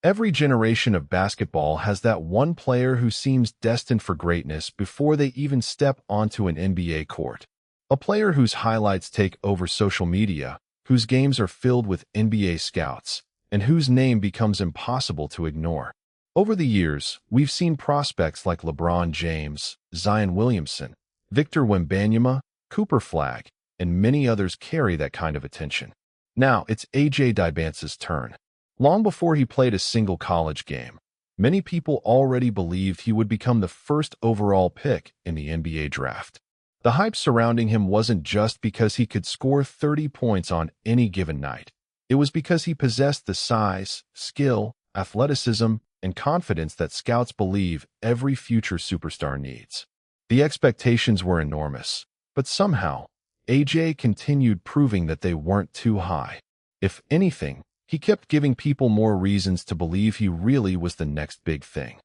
Every generation of basketball has that one player who seems destined for greatness before they even step onto an NBA court. A player whose highlights take over social media, whose games are filled with NBA scouts, and whose name becomes impossible to ignore. Over the years, we've seen prospects like LeBron James, Zion Williamson, Victor Wembanyama, Cooper Flagg, and many others carry that kind of attention. Now, it's AJ Dybantsa's turn. Long before he played a single college game, many people already believed he would become the first overall pick in the NBA draft. The hype surrounding him wasn't just because he could score 30 points on any given night. It was because he possessed the size, skill, athleticism, and confidence that scouts believe every future superstar needs. The expectations were enormous, but somehow, AJ continued proving that they weren't too high. If anything, he kept giving people more reasons to believe he really was the next big thing.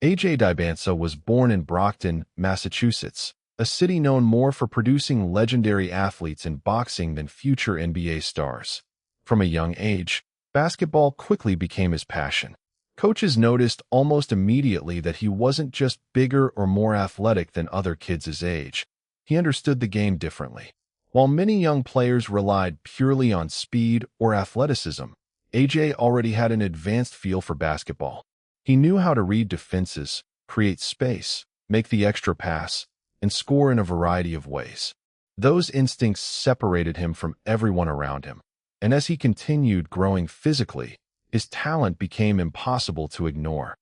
AJ Dybantsa was born in Brockton, Massachusetts, a city known more for producing legendary athletes in boxing than future NBA stars. From a young age, basketball quickly became his passion. Coaches noticed almost immediately that he wasn't just bigger or more athletic than other kids his age. He understood the game differently. While many young players relied purely on speed or athleticism, AJ already had an advanced feel for basketball. He knew how to read defenses, create space, make the extra pass, and score in a variety of ways. Those instincts separated him from everyone around him. And as he continued growing physically, his talent became impossible to ignore.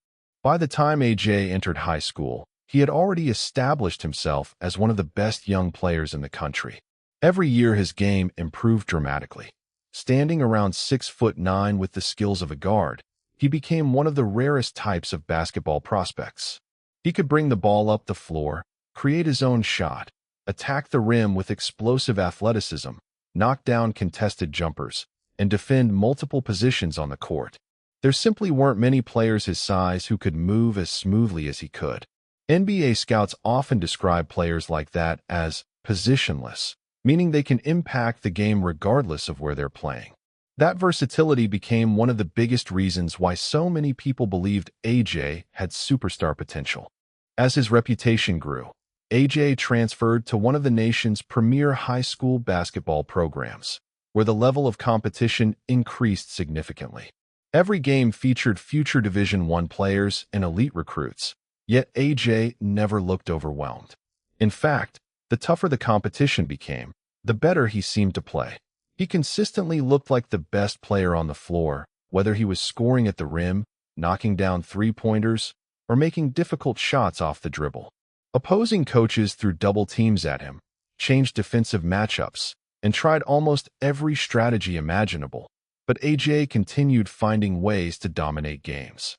By the time AJ entered high school, he had already established himself as one of the best young players in the country. Every year his game improved dramatically. Standing around 6'9" with the skills of a guard, he became one of the rarest types of basketball prospects. He could bring the ball up the floor, create his own shot, attack the rim with explosive athleticism, knock down contested jumpers, and defend multiple positions on the court. There simply weren't many players his size who could move as smoothly as he could. NBA scouts often describe players like that as positionless, meaning they can impact the game regardless of where they're playing. That versatility became one of the biggest reasons why so many people believed AJ had superstar potential. As his reputation grew, AJ transferred to one of the nation's premier high school basketball programs, where the level of competition increased significantly. Every game featured future Division I players and elite recruits, yet AJ never looked overwhelmed. In fact, the tougher the competition became, the better he seemed to play. He consistently looked like the best player on the floor, whether he was scoring at the rim, knocking down three-pointers, or making difficult shots off the dribble. Opposing coaches threw double teams at him, changed defensive matchups, and tried almost every strategy imaginable, but AJ continued finding ways to dominate games.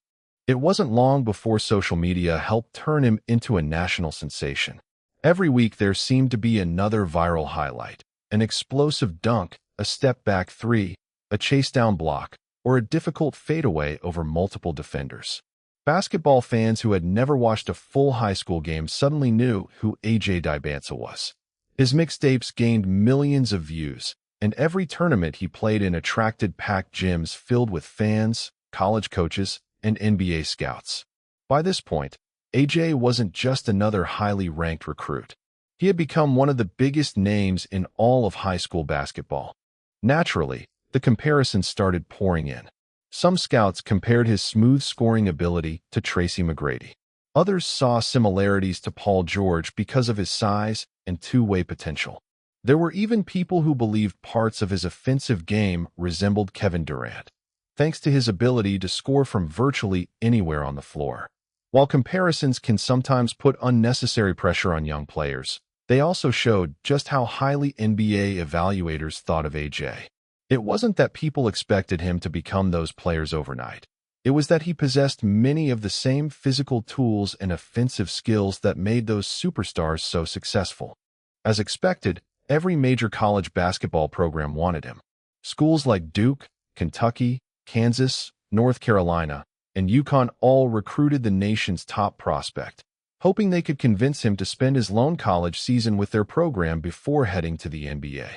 It wasn't long before social media helped turn him into a national sensation. Every week there seemed to be another viral highlight, an explosive dunk, a step-back three, a chase-down block, or a difficult fadeaway over multiple defenders. Basketball fans who had never watched a full high school game suddenly knew who AJ Dybantsa was. His mixtapes gained millions of views, and every tournament he played in attracted packed gyms filled with fans, college coaches, and NBA scouts. By this point, AJ wasn't just another highly ranked recruit. He had become one of the biggest names in all of high school basketball. Naturally, the comparisons started pouring in. Some scouts compared his smooth scoring ability to Tracy McGrady. Others saw similarities to Paul George because of his size and two-way potential. There were even people who believed parts of his offensive game resembled Kevin Durant, thanks to his ability to score from virtually anywhere on the floor. While comparisons can sometimes put unnecessary pressure on young players, they also showed just how highly NBA evaluators thought of AJ. It wasn't that people expected him to become those players overnight. It was that he possessed many of the same physical tools and offensive skills that made those superstars so successful. As expected, every major college basketball program wanted him. Schools like Duke, Kentucky, Kansas, North Carolina, and UConn all recruited the nation's top prospect, hoping they could convince him to spend his lone college season with their program before heading to the NBA.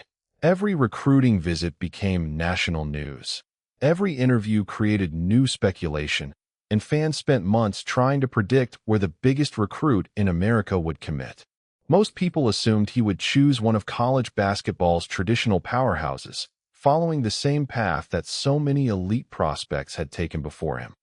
Every recruiting visit became national news. Every interview created new speculation, and fans spent months trying to predict where the biggest recruit in America would commit. Most people assumed he would choose one of college basketball's traditional powerhouses, following the same path that so many elite prospects had taken before him.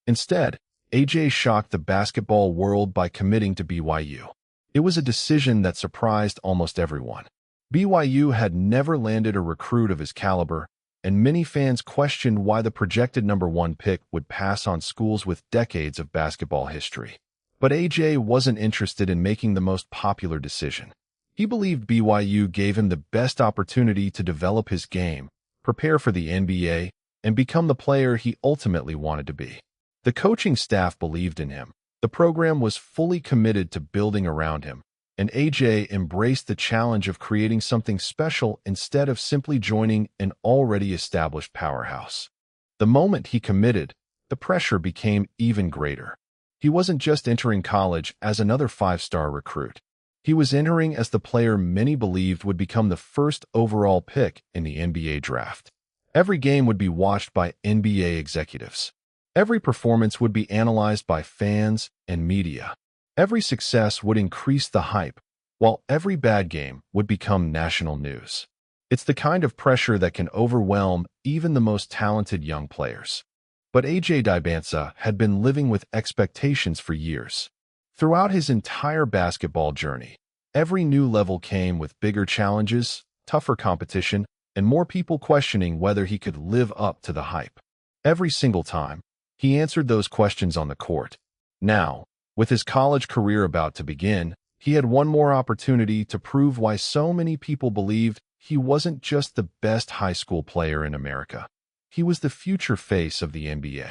Instead, AJ shocked the basketball world by committing to BYU. It was a decision that surprised almost everyone. BYU had never landed a recruit of his caliber, and many fans questioned why the projected #1 pick would pass on schools with decades of basketball history. But AJ wasn't interested in making the most popular decision. He believed BYU gave him the best opportunity to develop his game, prepare for the NBA, and become the player he ultimately wanted to be. The coaching staff believed in him. The program was fully committed to building around him, and AJ embraced the challenge of creating something special instead of simply joining an already established powerhouse. The moment he committed, the pressure became even greater. He wasn't just entering college as another five-star recruit. He was entering as the player many believed would become the first overall pick in the NBA draft. Every game would be watched by NBA executives. Every performance would be analyzed by fans and media. Every success would increase the hype, while every bad game would become national news. It's the kind of pressure that can overwhelm even the most talented young players. But AJ Dybantsa had been living with expectations for years. Throughout his entire basketball journey, every new level came with bigger challenges, tougher competition, and more people questioning whether he could live up to the hype. Every single time, he answered those questions on the court. Now, with his college career about to begin, he had one more opportunity to prove why so many people believed he wasn't just the best high school player in America. He was the future face of the NBA.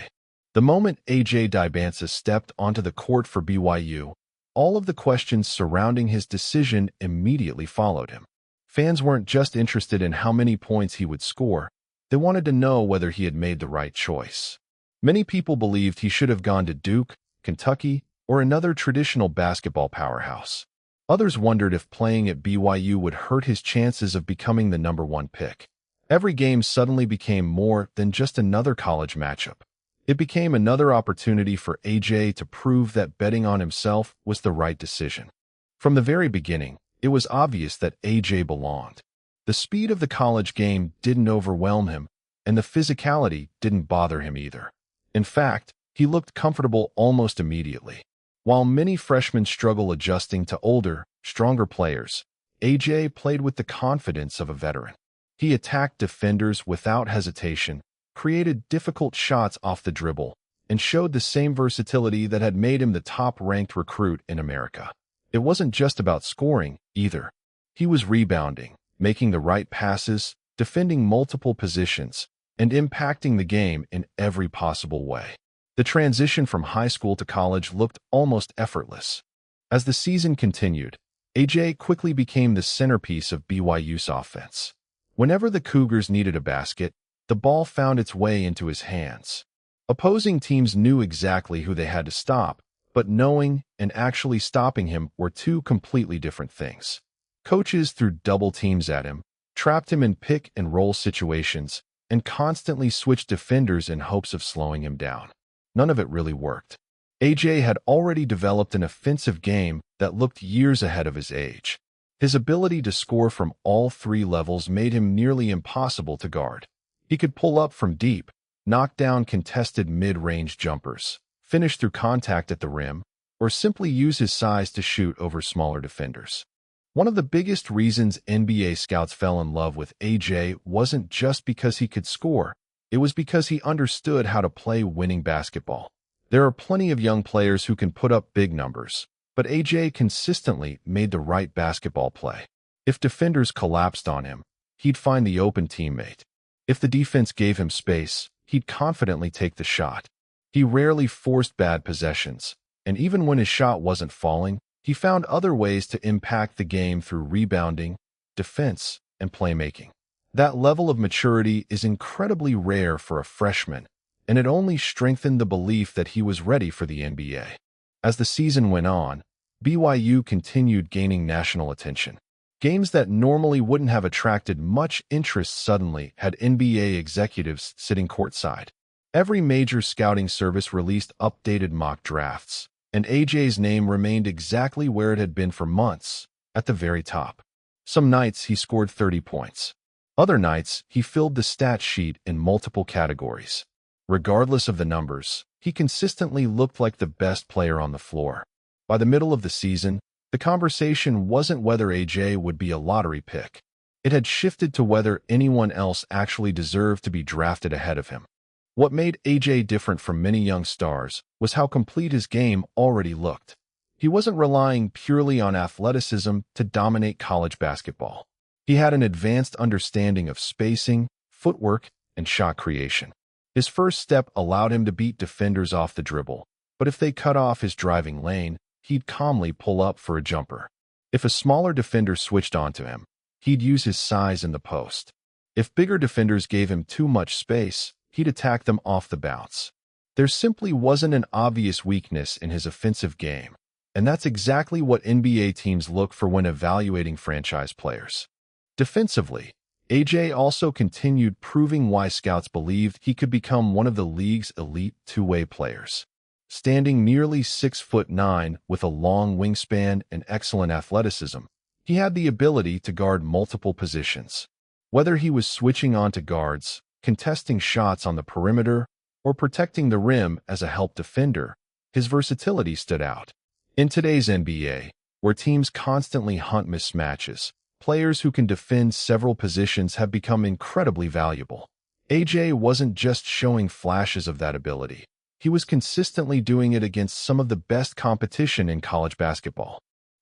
The moment AJ Dybantsa stepped onto the court for BYU, all of the questions surrounding his decision immediately followed him. Fans weren't just interested in how many points he would score, they wanted to know whether he had made the right choice. Many people believed he should have gone to Duke, Kentucky, or another traditional basketball powerhouse. Others wondered if playing at BYU would hurt his chances of becoming the #1 pick. Every game suddenly became more than just another college matchup. It became another opportunity for AJ to prove that betting on himself was the right decision. From the very beginning, it was obvious that AJ belonged. The speed of the college game didn't overwhelm him, and the physicality didn't bother him either. In fact, he looked comfortable almost immediately. While many freshmen struggle adjusting to older, stronger players, AJ played with the confidence of a veteran. He attacked defenders without hesitation, created difficult shots off the dribble, and showed the same versatility that had made him the top-ranked recruit in America. It wasn't just about scoring, either. He was rebounding, making the right passes, defending multiple positions, and impacting the game in every possible way. The transition from high school to college looked almost effortless. As the season continued, AJ quickly became the centerpiece of BYU's offense. Whenever the Cougars needed a basket, the ball found its way into his hands. Opposing teams knew exactly who they had to stop, but knowing and actually stopping him were two completely different things. Coaches threw double teams at him, trapped him in pick-and-roll situations, and constantly switched defenders in hopes of slowing him down. None of it really worked. AJ had already developed an offensive game that looked years ahead of his age. His ability to score from all three levels made him nearly impossible to guard. He could pull up from deep, knock down contested mid-range jumpers, finish through contact at the rim, or simply use his size to shoot over smaller defenders. One of the biggest reasons NBA scouts fell in love with AJ wasn't just because he could score, it was because he understood how to play winning basketball. There are plenty of young players who can put up big numbers, but AJ consistently made the right basketball play. If defenders collapsed on him, he'd find the open teammate. If the defense gave him space, he'd confidently take the shot. He rarely forced bad possessions, and even when his shot wasn't falling, he found other ways to impact the game through rebounding, defense, and playmaking. That level of maturity is incredibly rare for a freshman, and it only strengthened the belief that he was ready for the NBA. As the season went on, BYU continued gaining national attention. Games that normally wouldn't have attracted much interest suddenly had NBA executives sitting courtside. Every major scouting service released updated mock drafts, and AJ's name remained exactly where it had been for months, at the very top. Some nights he scored 30 points. Other nights he filled the stat sheet in multiple categories. Regardless of the numbers, he consistently looked like the best player on the floor. By the middle of the season, the conversation wasn't whether AJ would be a lottery pick. It had shifted to whether anyone else actually deserved to be drafted ahead of him. What made AJ different from many young stars was how complete his game already looked. He wasn't relying purely on athleticism to dominate college basketball. He had an advanced understanding of spacing, footwork, and shot creation. His first step allowed him to beat defenders off the dribble, but if they cut off his driving lane, he'd calmly pull up for a jumper. If a smaller defender switched onto him, he'd use his size in the post. If bigger defenders gave him too much space, he'd attack them off the bounce. There simply wasn't an obvious weakness in his offensive game, and that's exactly what NBA teams look for when evaluating franchise players. Defensively, AJ also continued proving why scouts believed he could become one of the league's elite two-way players. Standing nearly 6'9" with a long wingspan and excellent athleticism, he had the ability to guard multiple positions. Whether he was switching onto guards, contesting shots on the perimeter, or protecting the rim as a help defender, his versatility stood out. In today's NBA, where teams constantly hunt mismatches, players who can defend several positions have become incredibly valuable. AJ wasn't just showing flashes of that ability. He was consistently doing it against some of the best competition in college basketball.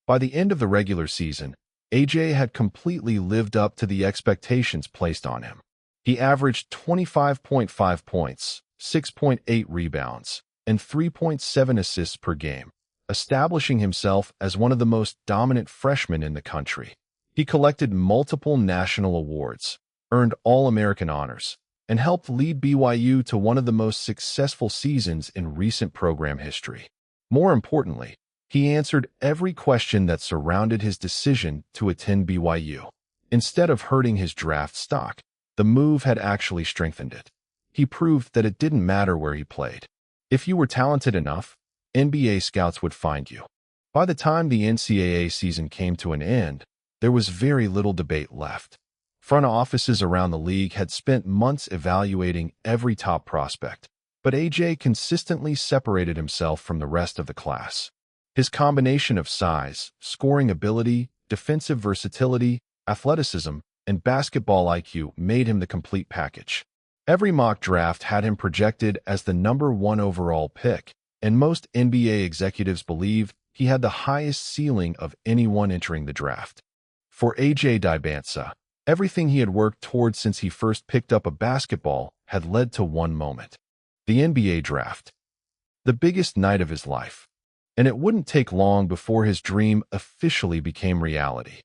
By the end of the regular season, AJ had completely lived up to the expectations placed on him. He averaged 25.5 points, 6.8 rebounds, and 3.7 assists per game, establishing himself as one of the most dominant freshmen in the country. He collected multiple national awards, earned All-American honors, and helped lead BYU to one of the most successful seasons in recent program history. More importantly, he answered every question that surrounded his decision to attend BYU. Instead of hurting his draft stock, the move had actually strengthened it. He proved that it didn't matter where he played. If you were talented enough, NBA scouts would find you. By the time the NCAA season came to an end, there was very little debate left. Front offices around the league had spent months evaluating every top prospect, but AJ consistently separated himself from the rest of the class. His combination of size, scoring ability, defensive versatility, athleticism, and basketball IQ made him the complete package. Every mock draft had him projected as the #1 overall pick, and most NBA executives believed he had the highest ceiling of anyone entering the draft. For AJ Dybantsa, everything he had worked towards since he first picked up a basketball had led to one moment: the NBA draft. The biggest night of his life. And it wouldn't take long before his dream officially became reality.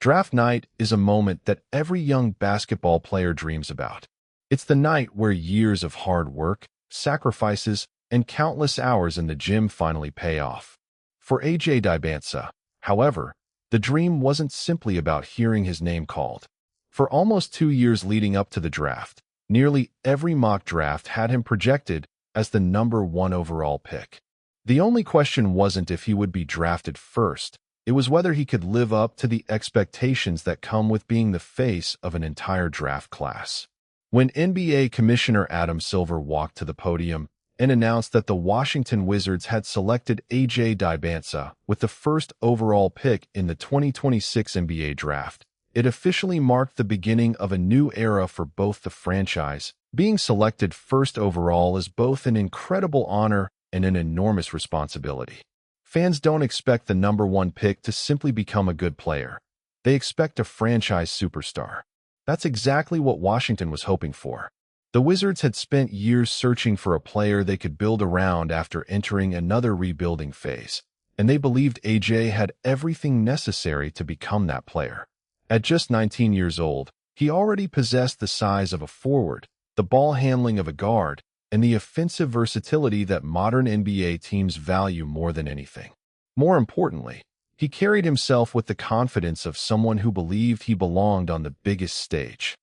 Draft night is a moment that every young basketball player dreams about. It's the night where years of hard work, sacrifices, and countless hours in the gym finally pay off. For AJ Dybantsa, however, the dream wasn't simply about hearing his name called. For almost 2 years leading up to the draft, nearly every mock draft had him projected as the #1 overall pick. The only question wasn't if he would be drafted first, it was whether he could live up to the expectations that come with being the face of an entire draft class. When NBA Commissioner Adam Silver walked to the podium and announced that the Washington Wizards had selected AJ Dybantsa with the first overall pick in the 2026 NBA draft, it officially marked the beginning of a new era for both the franchise. Being selected first overall is both an incredible honor and an enormous responsibility. Fans don't expect the #1 pick to simply become a good player. They expect a franchise superstar. That's exactly what Washington was hoping for. The Wizards had spent years searching for a player they could build around after entering another rebuilding phase, and they believed AJ had everything necessary to become that player. At just 19 years old, he already possessed the size of a forward, the ball handling of a guard, and the offensive versatility that modern NBA teams value more than anything. More importantly, He carried himself with the confidence of someone who believed he belonged on the biggest stage.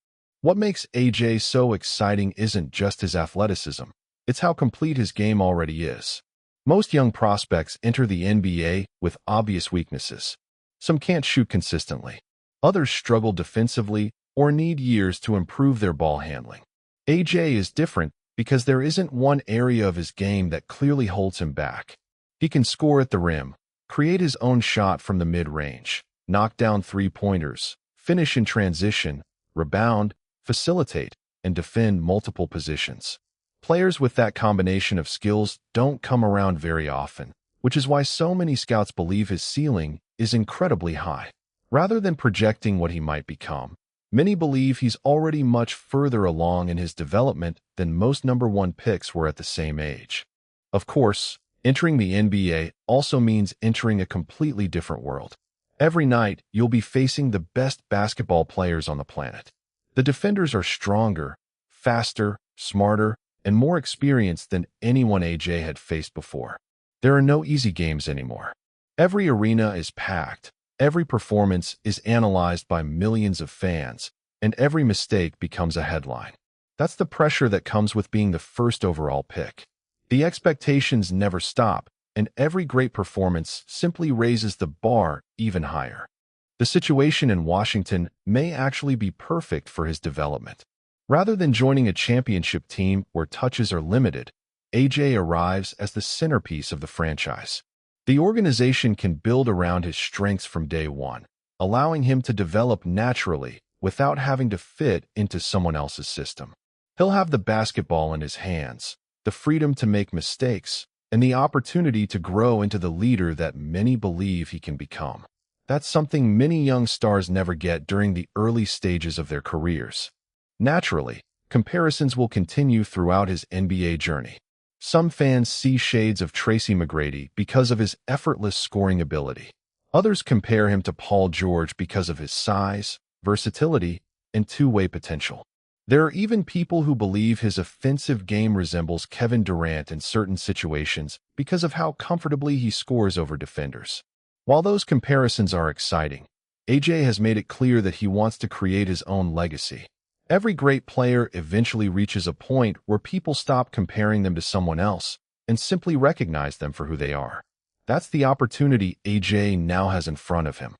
What makes AJ so exciting isn't just his athleticism, it's how complete his game already is. Most young prospects enter the NBA with obvious weaknesses. Some can't shoot consistently. Others struggle defensively or need years to improve their ball handling. AJ is different because there isn't one area of his game that clearly holds him back. He can score at the rim, create his own shot from the mid-range, knock down three-pointers, finish in transition, rebound, facilitate, and defend multiple positions. Players with that combination of skills don't come around very often, which is why so many scouts believe his ceiling is incredibly high. Rather than projecting what he might become, many believe he's already much further along in his development than most number one picks were at the same age. Of course, entering the NBA also means entering a completely different world. Every night, you'll be facing the best basketball players on the planet. The defenders are stronger, faster, smarter, and more experienced than anyone AJ had faced before. There are no easy games anymore. Every arena is packed, every performance is analyzed by millions of fans, and every mistake becomes a headline. That's the pressure that comes with being the first overall pick. The expectations never stop, and every great performance simply raises the bar even higher. The situation in Washington may actually be perfect for his development. Rather than joining a championship team where touches are limited, AJ arrives as the centerpiece of the franchise. The organization can build around his strengths from day one, allowing him to develop naturally without having to fit into someone else's system. He'll have the basketball in his hands, the freedom to make mistakes, and the opportunity to grow into the leader that many believe he can become. That's something many young stars never get during the early stages of their careers. Naturally, comparisons will continue throughout his NBA journey. Some fans see shades of Tracy McGrady because of his effortless scoring ability. Others compare him to Paul George because of his size, versatility, and two-way potential. There are even people who believe his offensive game resembles Kevin Durant in certain situations because of how comfortably he scores over defenders. While those comparisons are exciting, AJ has made it clear that he wants to create his own legacy. Every great player eventually reaches a point where people stop comparing them to someone else and simply recognize them for who they are. That's the opportunity AJ now has in front of him.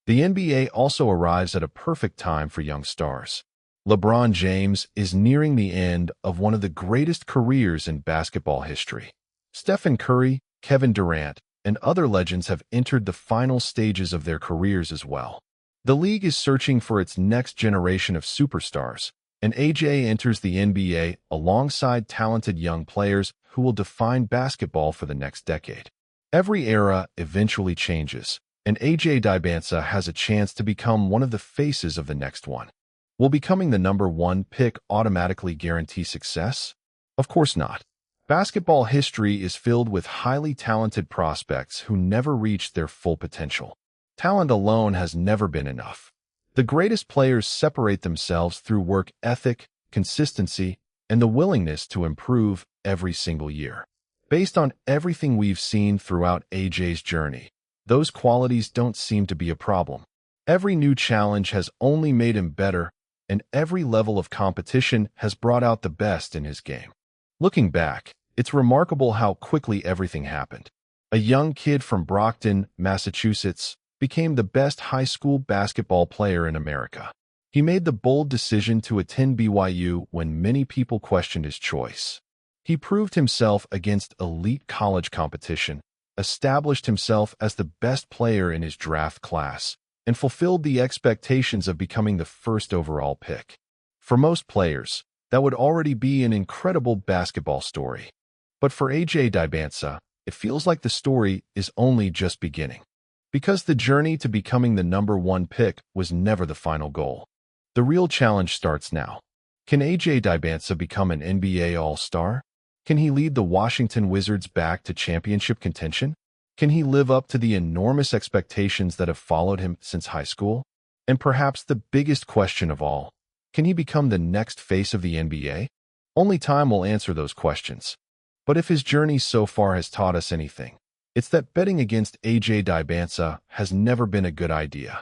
The NBA also arrives at a perfect time for young stars. LeBron James is nearing the end of one of the greatest careers in basketball history. Stephen Curry, Kevin Durant, and other legends have entered the final stages of their careers as well. The league is searching for its next generation of superstars, and AJ enters the NBA alongside talented young players who will define basketball for the next decade. Every era eventually changes, and AJ Dybantsa has a chance to become one of the faces of the next one. Will becoming the number one pick automatically guarantee success? Of course not. Basketball history is filled with highly talented prospects who never reached their full potential. Talent alone has never been enough. The greatest players separate themselves through work ethic, consistency, and the willingness to improve every single year. Based on everything we've seen throughout AJ's journey, those qualities don't seem to be a problem. Every new challenge has only made him better, and every level of competition has brought out the best in his game. Looking back, it's remarkable how quickly everything happened. A young kid from Brockton, Massachusetts, became the best high school basketball player in America. He made the bold decision to attend BYU when many people questioned his choice. He proved himself against elite college competition, established himself as the best player in his draft class, and fulfilled the expectations of becoming the first overall pick. For most players, that would already be an incredible basketball story. But for AJ Dybantsa, it feels like the story is only just beginning. Because the journey to becoming the number one pick was never the final goal. The real challenge starts now. Can AJ Dybantsa become an NBA All-Star? Can he lead the Washington Wizards back to championship contention? Can he live up to the enormous expectations that have followed him since high school? And perhaps the biggest question of all, can he become the next face of the NBA? Only time will answer those questions. But if his journey so far has taught us anything, It's that betting against AJ Dybantsa has never been a good idea.